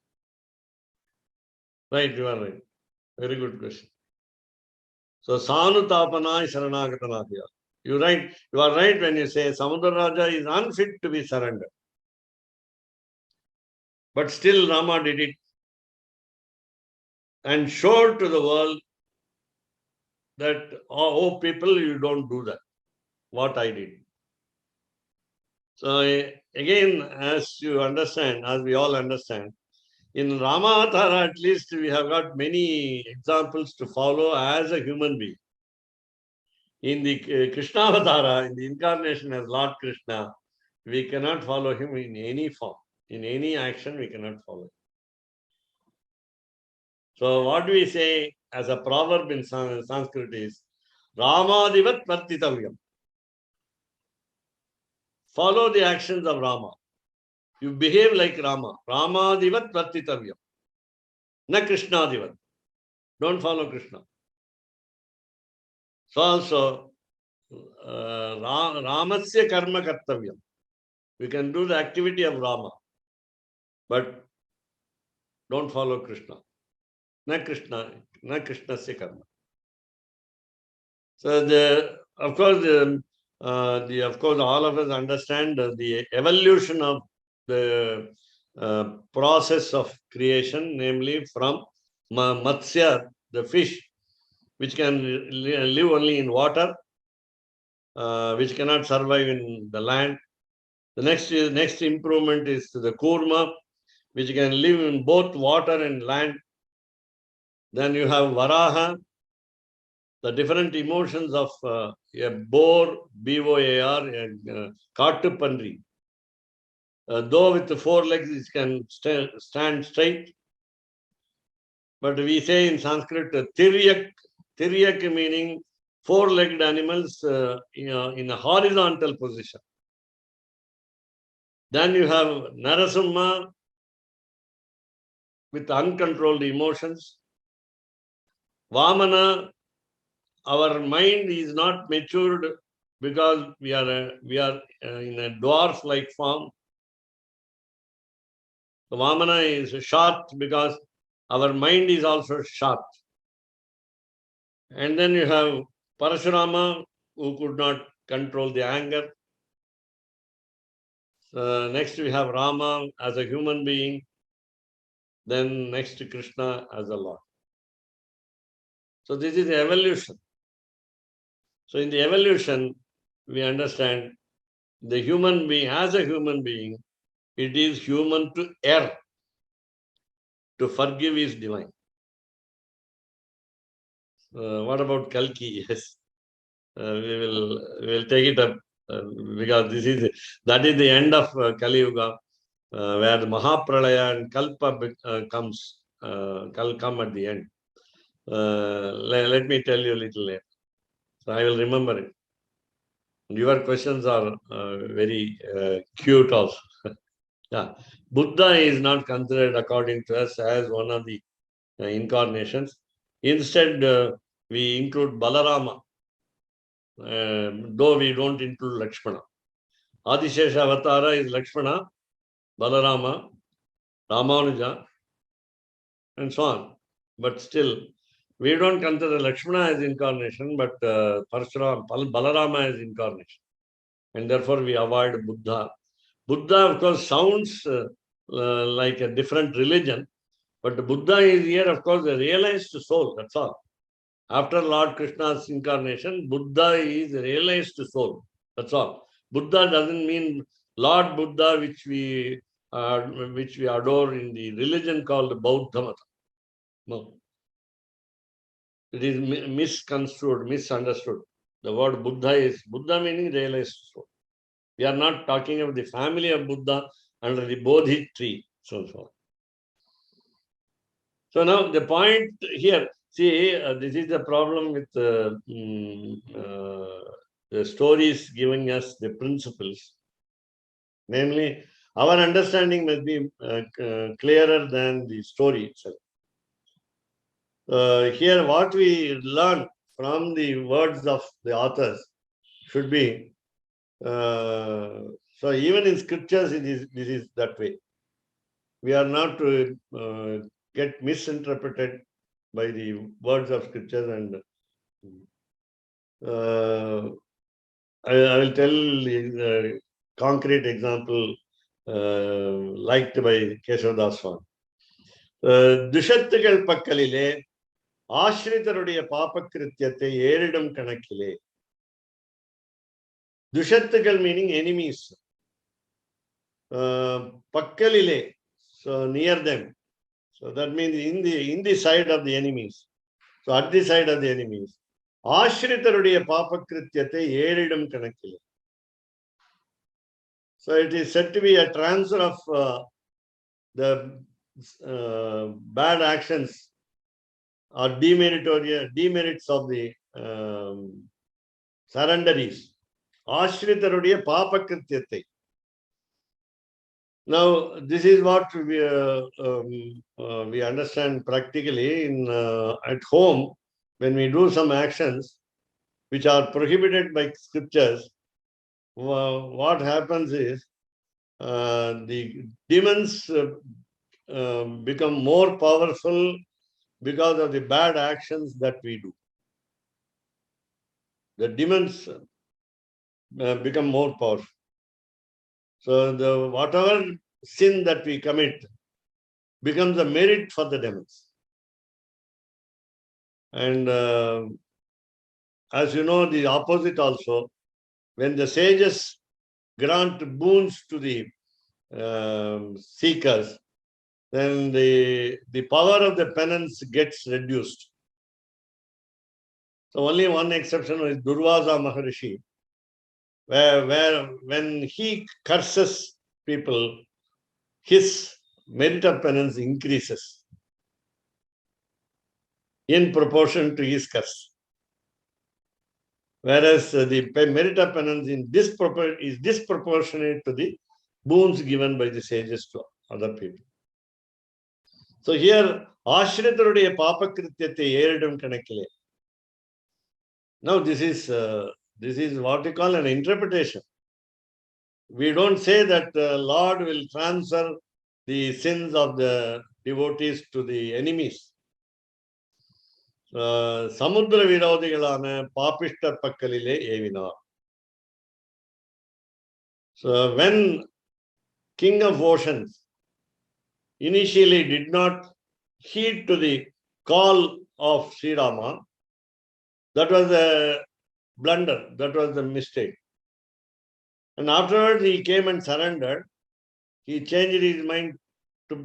Right, you are right. Very good question. So, Sanutapana Sharanagatanadya. You are right when you say Samudra Raja is unfit to be surrendered. But still Rama did it and showed to the world that, oh people, you don't do that, what I did. So again, as you understand, as we all understand, in Ramavatara at least we have got many examples to follow as a human being. In the Krishnavatara, in the incarnation as Lord Krishna, we cannot follow him in any form. In any action, we cannot follow him. So what we say as a proverb in Sanskrit is, Ramadivat Vartitavyam. Follow the actions of Rama. You behave like Rama. Ramadivat Vartitavyam. Na Krishnadivat. Don't follow Krishna. So also, Ramasya Karma Kartavyam. We can do the activity of Rama, but don't follow Krishna. Na Krishnasya Karma. So of course, all of us understand the evolution of the process of creation, namely from Matsya, the fish, which can live only in water, which cannot survive in the land. The next improvement is the Kurma, which can live in both water and land. Then you have Varaha, the different emotions of a boar, B-O-A-R, and Kattupandri. Though with the 4 legs, it can stand straight. But we say in Sanskrit, Tiryak meaning 4-legged animals in a horizontal position. Then you have Narasimha with uncontrolled emotions. Vamana, our mind is not matured because we are in a dwarf-like form. So Vamana is short because our mind is also short. And then you have Parashurama, who could not control the anger. Next we have Rama as a human being. Then next to Krishna as a Lord. So this is the evolution. So in the evolution, we understand the human being, as a human being, it is human to err. To forgive is divine. What about Kalki? Yes, we will take it up because that is the end of Kali Yuga, where the Mahapralaya and Kalpa come at the end. Let me tell you a little later. So I will remember it. Your questions are very cute also. Yeah. Buddha is not considered according to us as one of the incarnations. Instead, we include Balarama, though we don't include Lakshmana. Adishesha Avatara is Lakshmana, Balarama, Ramanuja, and so on. But still, we don't consider Lakshmana as incarnation, but Balarama as incarnation. And therefore, we avoid Buddha. Buddha, of course, sounds like a different religion, but the Buddha is here, of course, a realized soul, that's all. After Lord Krishna's incarnation, Buddha is a realized soul, that's all. Buddha doesn't mean Lord Buddha, which we adore in the religion called Bauddha Mata. No. It is misconstrued, misunderstood. The word Buddha meaning realized soul. We are not talking about the family of Buddha under the Bodhi tree, so on. So now the point here, see, this is the problem with the stories giving us the principles. Namely, our understanding must be clearer than the story itself. Here, what we learn from the words of the authors should be So even in scriptures, this is that way. We are not to get misinterpreted by the words of scriptures. And I will tell a concrete example liked by Keshavdas Swami. துஷத்துகள் பக்கலிலே ஆசிரிதருடைய பாபக்கிருத்தியத்தை ஏறிடும் கணக்கிலே. துஷத்துகள் meaning enemies. Pakkalile, so near them. So that means in the side of the enemies. So at the side of the enemies. ஆசிரிதருடைய பாபக்கிருத்தியத்தை ஏறிடும் கணக்கிலே. So it is said to be a transfer of the bad actions or demerits of the surrenderies. ஆசிரிதருடைய பாபக்கிருத்தியத்தை. Now, this is what we understand practically in at home when we do some actions which are prohibited by scriptures. What happens is the demons become more powerful because of the bad actions that we do. The demons become more powerful. So whatever sin that we commit becomes a merit for the demons. And as you know, the opposite also, when the sages grant boons to the seekers, then the power of the penance gets reduced. So only one exception is Durvasa Maharishi, where when he curses people, his merit of penance increases in proportion to his curse. Whereas the merit of penance is disproportionate to the boons given by the sages to other people. So here, ஆசிரிதருடைய பாபக்கிருத்தியத்தை ஏறிடும் கணக்கிலே. Now this is what we call an interpretation. We don't say that the Lord will transfer the sins of the devotees to the enemies. Samudra விரோதிகளான பாபிஷ்டர் பக்கலிலே ஏவினார். So when King of Oceans initially did not heed to the call of Sri Rama, that was a blunder, that was the mistake. And afterwards he came and surrendered. He changed his mind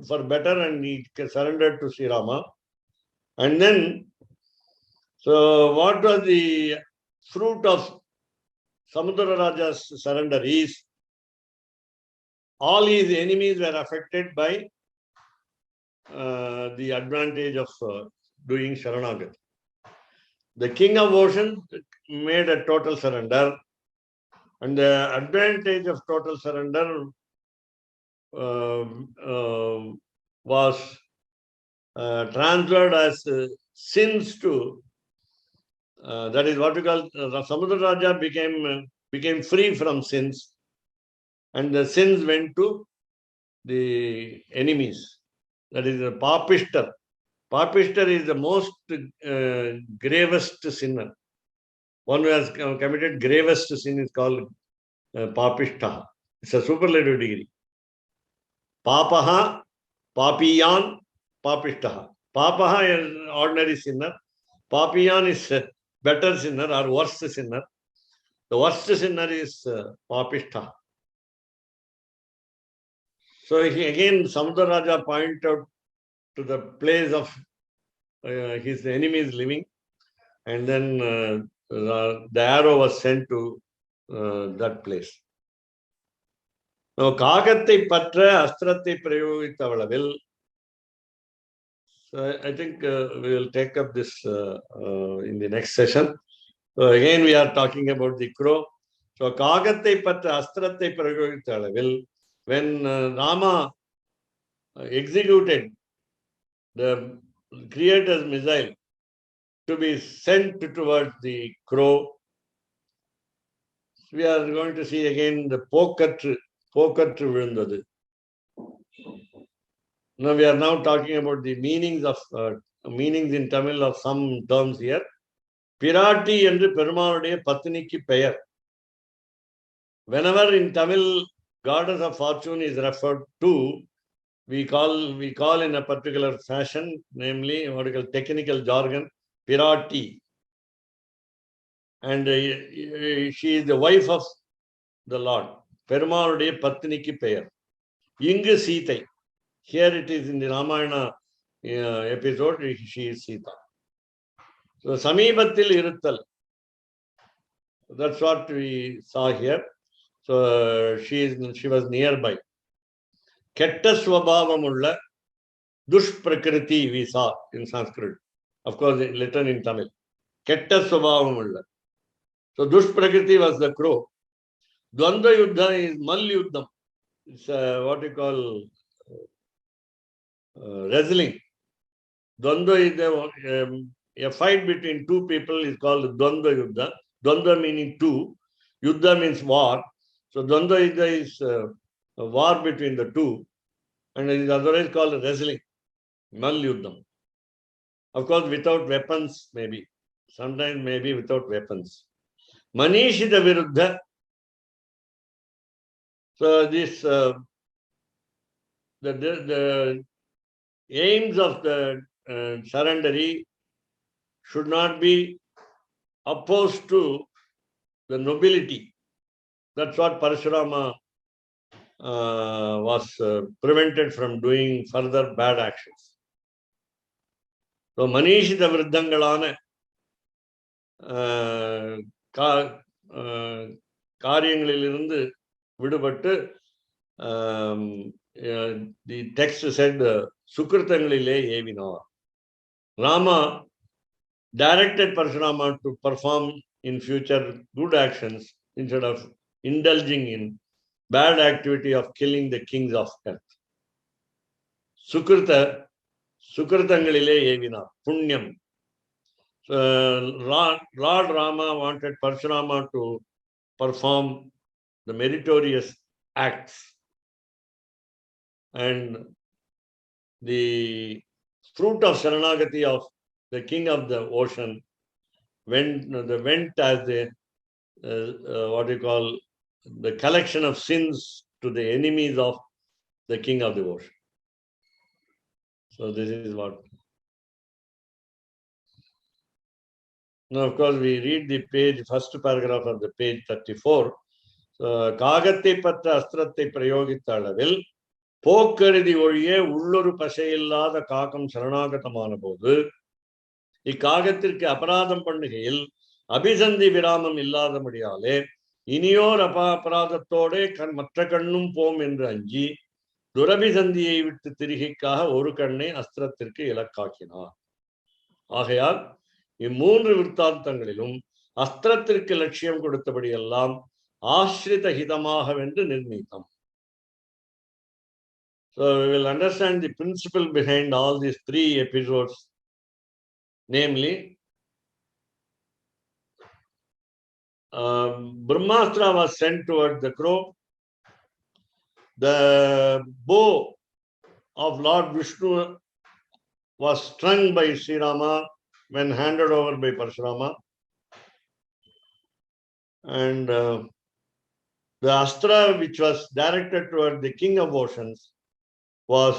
for better and he surrendered to Sri Rama. And then, so what was the fruit of Samudra Raja's surrender is all his enemies were affected by the advantage of doing Sharanagati. The King of Ocean made a total surrender, and the advantage of total surrender was transferred as sins to, that is what we call, Samudra Raja became free from sins, and the sins went to the enemies. That is the Papishtar. Papishtar is the most gravest sinner. One who has committed gravest sin is called Papishta. It's a superlative degree. Papaha, Papiyan, Papishta. Papaha is an ordinary sinner. Papiyan is a better sinner or worse sinner. The worst sinner is Papishta. So again, Samudra Raja pointed out to the place of his enemies living, and then the arrow was sent to that place. Now, Kagathai patra astrathai prayogittavalil. So I think we will take up this in the next session. So again, we are talking about the crow. So Kagathai patra astrathai prayogittavalil. When Rama executed the creator's missile to be sent towards the crow, we are going to see again the pokatru vilundadu. Now we are now talking about the meanings in Tamil of some terms here. Pirati endru Perumaluடைய பத்தினிக்கு பெயர். Whenever in Tamil goddess of fortune is referred to, we call in a particular fashion, namely what we call technical jargon, Pirati. And she is the wife of the Lord. Perumaluடைய பத்தினிக்கு பெயர். இங்கு Sita. Here it is in the Ramayana episode, she is Sita. So சமீபத்தில் இருத்தல். That's what we saw here. So she was nearby. கெட்ட ஸ்வபாவம் உள்ள துஷ்பிரகிருதி we saw in Sanskrit. Of course, written in Tamil. கெட்ட ஸ்வபாவம் உள்ள. So dushprakriti was the crow. Dvandva yuddha is mal yuddham. It's what you call wrestling. Dvandva is a fight between two people is called Dvandva yuddha. Dvandva meaning two. Yuddha means war. So Dvandva yuddha is a war between the two. And it is otherwise called wrestling. Mal yuddham. Of course, without weapons, maybe. Sometimes maybe without weapons. Manishita Viruddha. So this the aims of the surrendery should not be opposed to the nobility. That's what Parashurama was prevented from doing further bad actions. So Manishita Viruddhangalana காரியங்களிலிருந்து விடுபட்டு the text said சுக்கிருத்தங்களிலே ஏவினார். Rama directed Parashurama to perform in future good actions instead of indulging in bad activity of killing the kings of earth. சுக்கிருத்தங்களிலே ஏவினார், புண்ணியம். Lord Rama wanted Parashurama to perform the meritorious acts, and the fruit of Saranagati of the king of the ocean went as the what you call the collection of sins to the enemies of the king of the ocean. So this is what. Now, of course, we read the page, first paragraph of the page 34. காகத்தை பற்ற அஸ்திரத்தை பிரயோகித்த அளவில் போக்கருதி ஒழிய உள்ளொரு பசையில்லாத காகம் சரணாகதமான போது இக்காகத்திற்கு அபராதம் பண்ணுகையில் அபிசந்தி விராமம் இல்லாதபடியாலே இனியோர் அபராதத்தோட மற்ற கண்ணும் போம் என்று அஞ்சி துரபிசந்தியை விட்டு திரிகைக்காக ஒரு கண்ணை அஸ்திரத்திற்கு இலக்காக்கினார். ஆகையால் இம்மூன்று விற்த்தாந்தங்களிலும் அஸ்திரத்திற்கு லட்சியம் கொடுத்தபடியெல்லாம் ஆஸ்ரித ஹிதமாகவென்று நிர்ணயித்தம். So we will understand the principle behind all these three episodes, namely Brahmastra was sent towards the crow. The bow of Lord Vishnu was strung by Sri Rama when handed over by Parashurama, and the astra which was directed toward the king of oceans was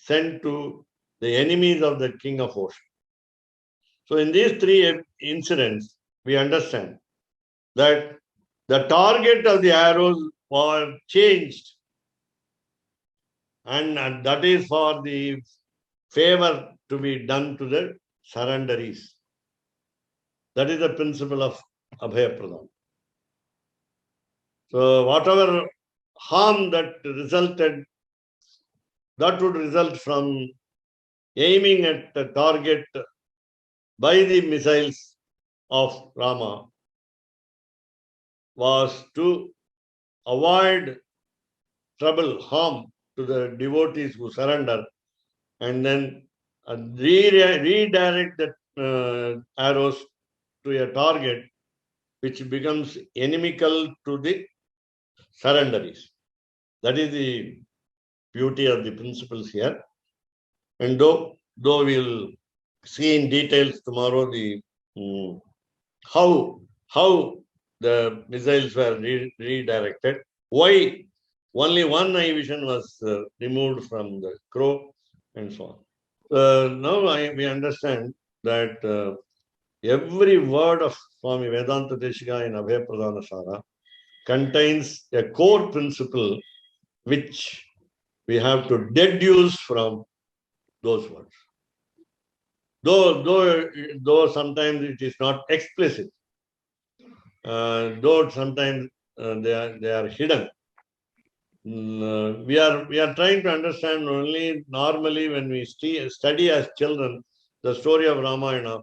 sent to the enemies of the king of ocean. So in these three incidents, we understand that the target of the arrows were changed, and that is for the favor to be done to the surrenderies. That is the principle of Abhaya Pradhan. So whatever harm that would result from aiming at the target by the missiles of Rama was to avoid trouble, harm to the devotees who surrender, and then redirect the arrows to a target which becomes inimical to the surrenderies. That is the beauty of the principles here. And though we'll see in details tomorrow the how the missiles were redirected, why only one eye vision was removed from the crow, and so on. Now we understand that every word of Swami Vedanta Deshika in Abhay Pradhana Sara contains a core principle which we have to deduce from those words. Though sometimes it is not explicit, though sometimes they are hidden. We are trying to understand only normally when we study as children the story of Ramayana.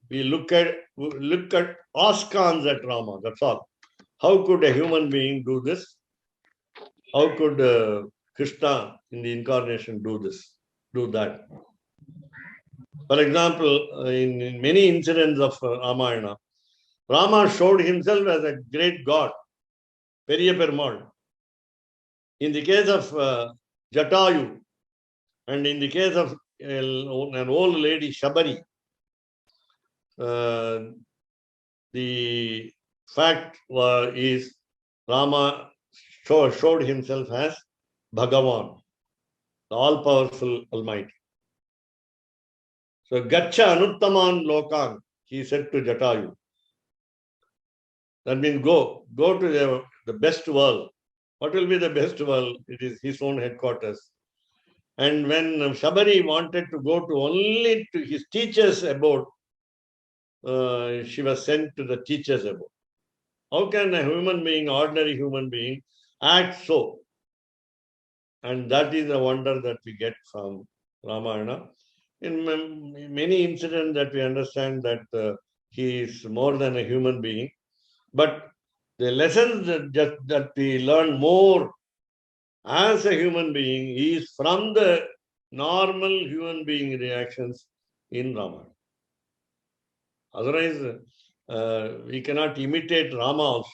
We look at askans at Rama. That's all. How could a human being do this? How could Krishna in the incarnation do that? For example, in many incidents of Ramayana, Rama showed himself as a great god, Periya Perumal. In the case of Jatayu, and in the case of an old lady, Shabari, the fact is Rama showed himself as Bhagavan, the all-powerful Almighty. So, Gacha Anuttaman Lokan, he said to Jatayu. That means go to the best world. What will be the best world? It is his own headquarters. And when Shabari wanted to go to only to his teacher's abode, she was sent to the teacher's abode. How can a human being, ordinary human being, act so? And that is the wonder that we get from Ramayana. In many incidents that we understand that he is more than a human being, but the lessons that we learn more as a human being is from the normal human being reactions in Ramayana. Otherwise, we cannot imitate Rama also.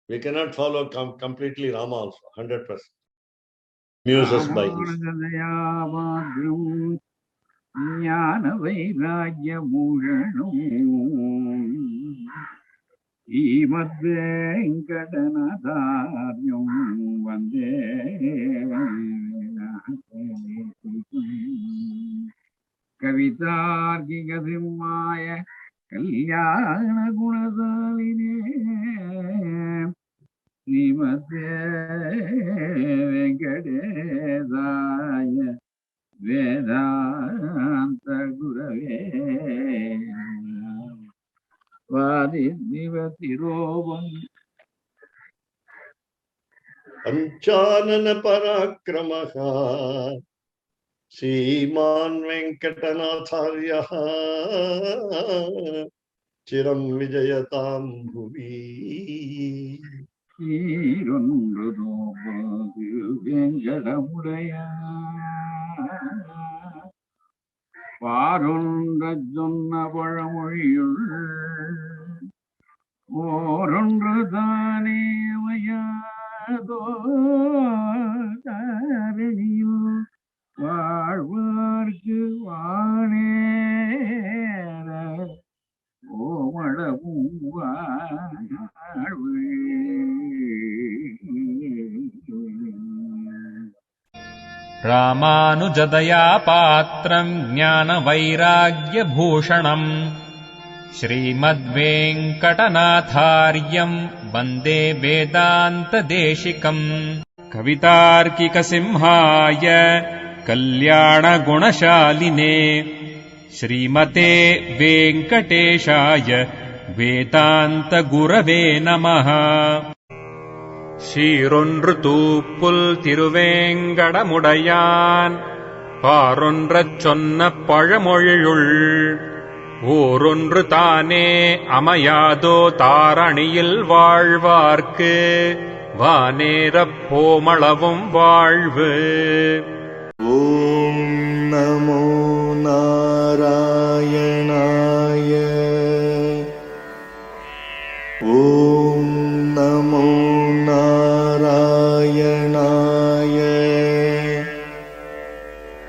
We cannot follow completely Rama also, 100%. Muses by his. ஞான வைராகியமுழனும் ஈமத்வேங்கடநாதார்யம் வந்தே கவிதார்க்கிக சிம்மாய கல்யாண குணசாலினே ஸ்ரீமதே வெங்கடேசாய வேதாந்த குரவே வாதிதிவதிரோபம் பஞ்சானன பராக்கிரமஹ ஸ்ரீமான் வெங்கடநாதார்யஹ சிரம் விஜயதாம் புவி ஈரொன்றுதோபது வெங்கடமுடையா பாரொன்ற சொன்ன பழமொழியுள் ஓரொன்று தானே மையாதோ தாரணியுள் வாழ்வார்க்கு வானேர ஓமளவும் வாழ்வு रामानुजदया पात्रम् ज्ञानवैराग्यभूषणम् श्रीमद्वेङ्कटनाथार्यम् वन्दे वेदान्तदेशिकम् कवितार्किकसिंहाय कल्याणगुणशालिने श्रीमते वेङ्कटेशाय वेदान्तगुरवे नमः। சீரொன்று தூப்புல் திருவேங்கடமுடையான் பாரொன்றச் சொன்ன பழமொழியுள் ஓரொன்று தானே அமையாதோ தாரணியில் வாழ்வார்க்கு வானேரப் போமளவும் வாழ்வு.